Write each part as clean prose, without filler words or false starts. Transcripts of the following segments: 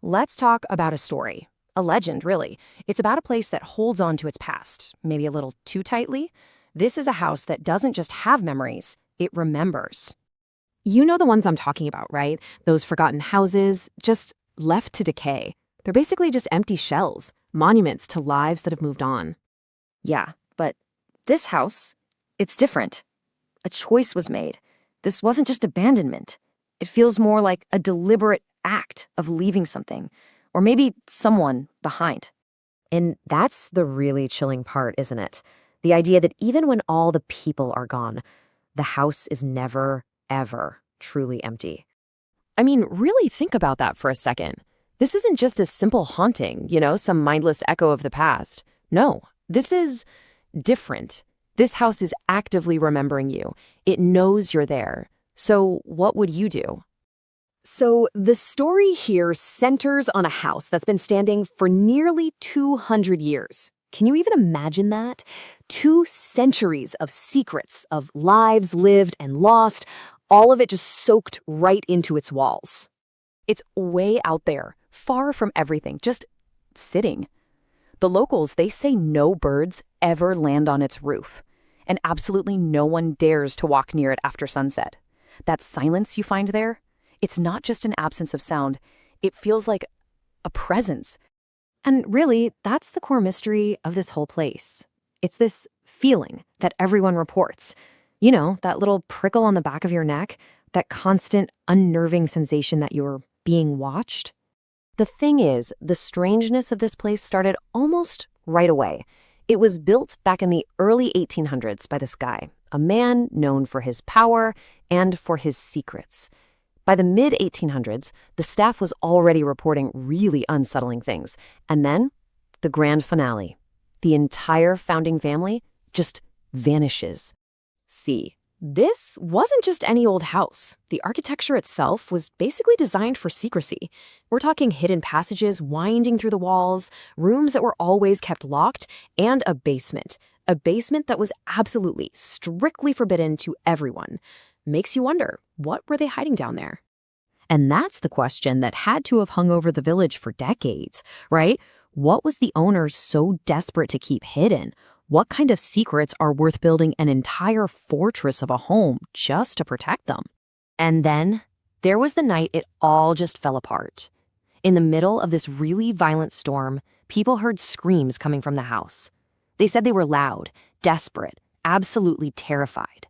Let's talk about a story. A legend, really. It's about a place that holds on to its past, maybe a little too tightly. This is a house that doesn't just have memories, it remembers. You know the ones I'm talking about, right? Those forgotten houses, just left to decay. They're basically just empty shells, monuments to lives that have moved on. Yeah, but this house, it's different. A choice was made. This wasn't just abandonment. It feels more like a deliberate act of leaving something, or maybe someone behind. And that's the really chilling part, isn't it? The idea that even when all the people are gone, the house is never, ever truly empty. I mean, really think about that for a second. This isn't just a simple haunting, some mindless echo of the past. No, this is different. This house is actively remembering you. It knows you're there. So what would you do? So the story here centers on a house that's been standing for nearly 200 years. Can you even imagine that? 2 centuries of secrets, of lives lived and lost, all of it just soaked right into its walls. It's way out there, far from everything, just sitting. The locals, they say no birds ever land on its roof, and absolutely no one dares to walk near it after sunset. That silence you find there, it's not just an absence of sound, it feels like a presence. And really, that's the core mystery of this whole place. It's this feeling that everyone reports. You know, that little prickle on the back of your neck, that constant, unnerving sensation that you're being watched. The thing is, the strangeness of this place started almost right away. It was built back in the early 1800s by this guy, a man known for his power and for his secrets. By the mid-1800s, the staff was already reporting really unsettling things. And then, the grand finale. The entire founding family just vanishes. See, this wasn't just any old house. The architecture itself was basically designed for secrecy. We're talking hidden passages winding through the walls, rooms that were always kept locked, and a basement. A basement that was absolutely, strictly forbidden to everyone. Makes you wonder, what were they hiding down there? And that's the question that had to have hung over the village for decades, right? What was the owners so desperate to keep hidden? What kind of secrets are worth building an entire fortress of a home just to protect them? And then there was the night it all just fell apart. In the middle of this really violent storm, people heard screams coming from the house. They said they were loud, desperate, absolutely terrified.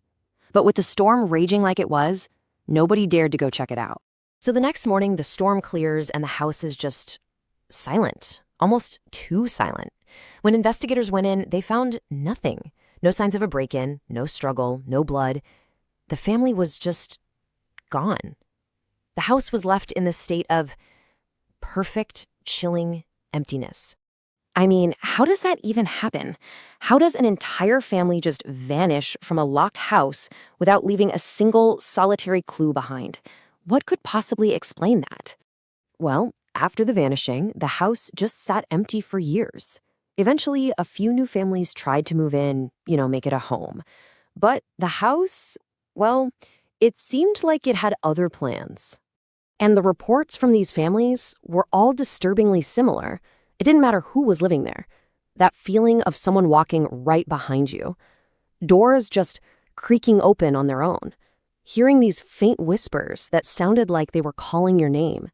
But with the storm raging like it was, nobody dared to go check it out. So the next morning, the storm clears and the house is just silent, almost too silent. When investigators went in, they found nothing. No signs of a break-in, no struggle, no blood. The family was just gone. The house was left in this state of perfect, chilling emptiness. I mean, how does that even happen? How does an entire family just vanish from a locked house without leaving a single solitary clue behind? What could possibly explain that? Well, after the vanishing, the house just sat empty for years. Eventually, a few new families tried to move in, make it a home. But the house, well, it seemed like it had other plans. And the reports from these families were all disturbingly similar. It didn't matter who was living there. That feeling of someone walking right behind you. Doors just creaking open on their own. Hearing these faint whispers that sounded like they were calling your name.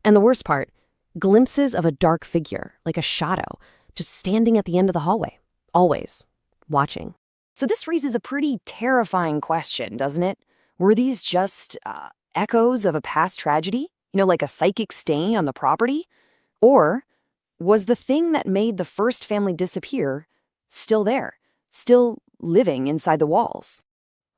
And the worst part, glimpses of a dark figure, like a shadow, just standing at the end of the hallway, always, watching. So this raises a pretty terrifying question, doesn't it? Were these just echoes of a past tragedy? Like a psychic stain on the property? Or was the thing that made the first family disappear still there, still living inside the walls?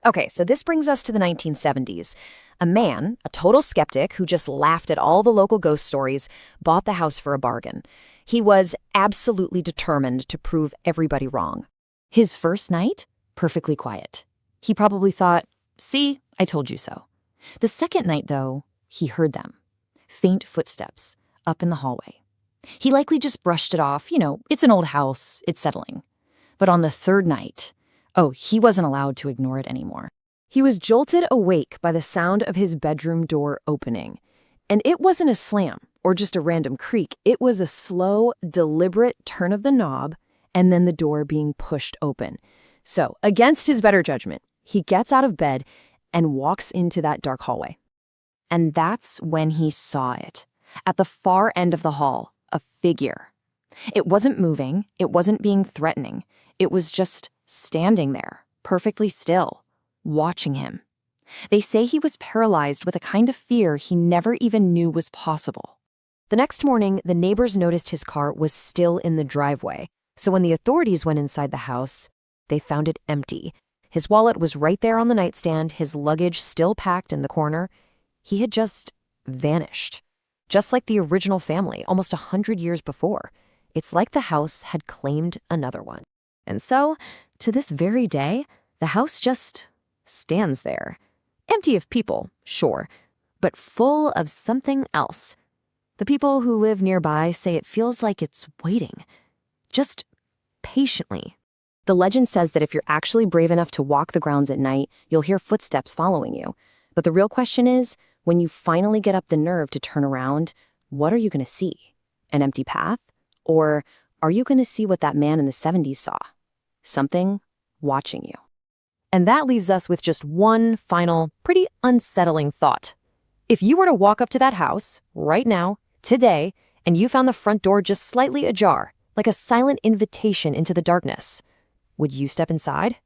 Okay, so this brings us to the 1970s. A man, a total skeptic who just laughed at all the local ghost stories, bought the house for a bargain. He was absolutely determined to prove everybody wrong. His first night? Perfectly quiet. He probably thought, see, I told you so. The second night, though, he heard them. Faint footsteps up in the hallway. He likely just brushed it off, it's an old house, it's settling. But on the third night, he wasn't allowed to ignore it anymore. He was jolted awake by the sound of his bedroom door opening. And it wasn't a slam or just a random creak. It was a slow, deliberate turn of the knob and then the door being pushed open. So, against his better judgment, he gets out of bed and walks into that dark hallway. And that's when he saw it. At the far end of the hall, a figure. It wasn't moving, it wasn't being threatening. It was just standing there, perfectly still, watching him. They say he was paralyzed with a kind of fear he never even knew was possible. The next morning, the neighbors noticed his car was still in the driveway. So when the authorities went inside the house, they found it empty. His wallet was right there on the nightstand, his luggage still packed in the corner. He had just vanished. Just like the original family, almost 100 years before. It's like the house had claimed another one. And so, to this very day, the house just stands there. Empty of people, sure, but full of something else. The people who live nearby say it feels like it's waiting. Just patiently. The legend says that if you're actually brave enough to walk the grounds at night, you'll hear footsteps following you. But the real question is, when you finally get up the nerve to turn around, what are you going to see? An empty path? Or are you going to see what that man in the 70s saw? Something watching you. And that leaves us with just one final, pretty unsettling thought. If you were to walk up to that house, right now, today, and you found the front door just slightly ajar, like a silent invitation into the darkness, would you step inside?